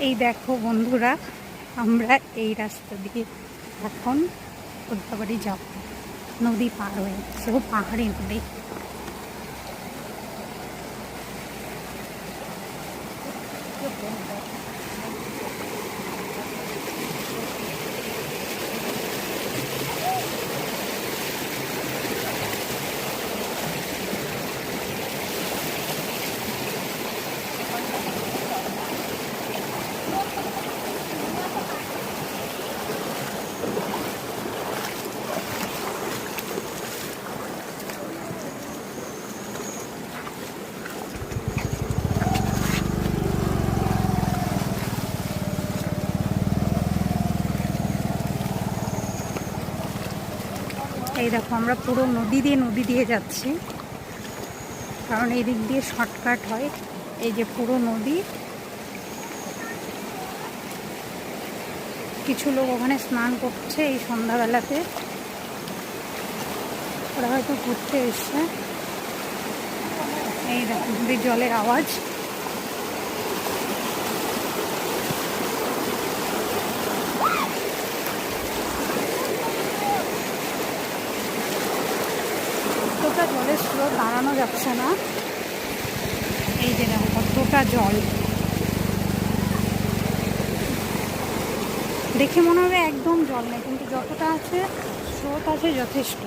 এই দেখো বন্ধুরা, আমরা এই রাস্তা দিয়ে এখন কোথাবাড়ি যাব, নদী পার হয়ে, সেও পাহাড়ি নদী। এই দেখো, আমরা পুরো নদী দিয়ে যাচ্ছি, কারণ এই দিক দিয়ে শর্টকাট হয়। এই যে পুরো নদী, কিছু লোক ওখানে স্নান করছে এই সন্ধ্যাবেলাতে, ওরা হয়তো ঘুরতে এসছে। এই দেখো নদীর জলের আওয়াজ। কতটা জলের স্রোত, দাঁড়ানো যাচ্ছে না। এই যে দেখো কতটা জল, দেখে মনে হবে একদম জল নেই, কিন্তু যতটা আছে স্রোত আছে যথেষ্ট।